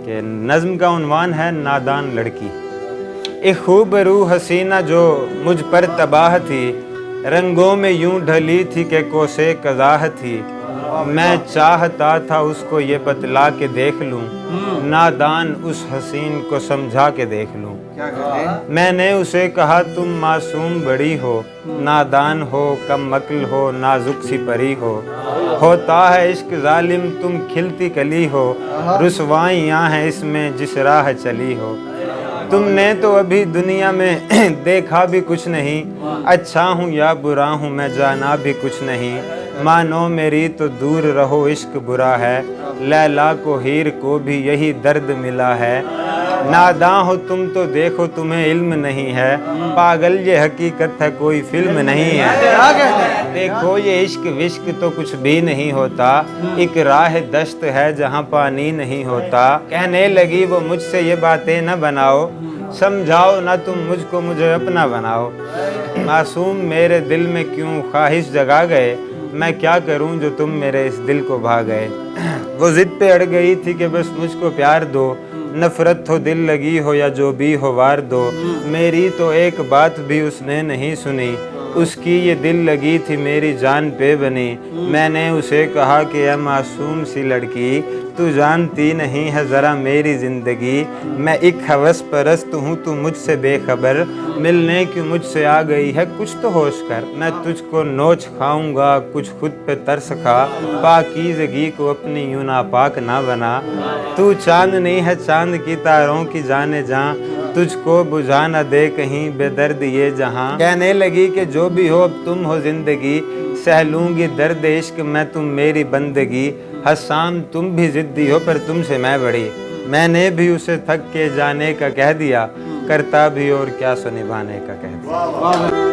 کہ نظم کا عنوان ہے نادان لڑکی۔ ایک خوبرو حسینہ جو مجھ پر تباہ تھی، رنگوں میں یوں ڈھلی تھی کہ کوسے قزاح تھی، میں چاہتا تھا اس کو یہ بتلا کے دیکھ لوں، نادان اس حسین کو سمجھا کے دیکھ لوں۔ میں نے اسے کہا تم معصوم بڑی ہو، نادان ہو، کم عقل ہو، نازک سی پری ہو، ہوتا ہے عشق ظالم تم کھلتی کلی ہو، رسوائیاں ہیں اس میں جس راہ چلی ہو۔ تم نے تو ابھی دنیا میں دیکھا بھی کچھ نہیں، اچھا ہوں یا برا ہوں میں جانا بھی کچھ نہیں، مانو میری تو دور رہو عشق برا ہے، لیلا کو ہیر کو بھی یہی درد ملا ہے، ناداں ہو تم تو دیکھو تمہیں علم نہیں ہے، پاگل یہ حقیقت ہے کوئی فلم نہیں ہے، دیکھو یہ عشق وشق تو کچھ بھی نہیں ہوتا، ایک راہ دشت ہے جہاں پانی نہیں ہوتا، کہنے لگی وہ مجھ سے یہ باتیں نہ بناؤ، سمجھاؤ نہ تم مجھ کو مجھے اپنا بناؤ، معصوم میرے دل میں کیوں خواہش جگا گئے، میں کیا کروں جو تم میرے اس دل کو بھا گئے۔ وہ ضد پہ اڑ گئی تھی کہ بس مجھ کو پیار دو، نفرت ہو دل لگی ہو یا جو بھی ہو وار دو، میری تو ایک بات بھی اس نے نہیں سنی، اس کی یہ دل لگی تھی میری جان پہ بنی، میں نے اسے کہا کہ اے معصوم سی لڑکی، تو جانتی نہیں ہے ذرا میری زندگی، میں ایک ہوس پرست ہوں تو مجھ سے بے خبر، ملنے کی مجھ سے آ گئی ہے کچھ تو ہوش کر، میں تجھ کو نوچ کھاؤں گا کچھ خود پہ ترس کھا، پاکیزگی کو اپنی یوں ناپاک نہ بنا، تو چاندنی ہے چاند کی تاروں کی جانے جاں، تجھ کو بجھا نہ دے کہیں بے درد یہ جہاں، کہنے لگی کہ جو بھی ہو اب تم ہو زندگی، سہ لوں گی درد عشق میں تم میری بندگی، حسام تم بھی ضدی ہو پر تم سے میں بڑی، میں نے بھی اسے تھک کے جانے کا کہہ دیا، کرتا بھی اور کیا سو نبھانے کا کہہ دیا۔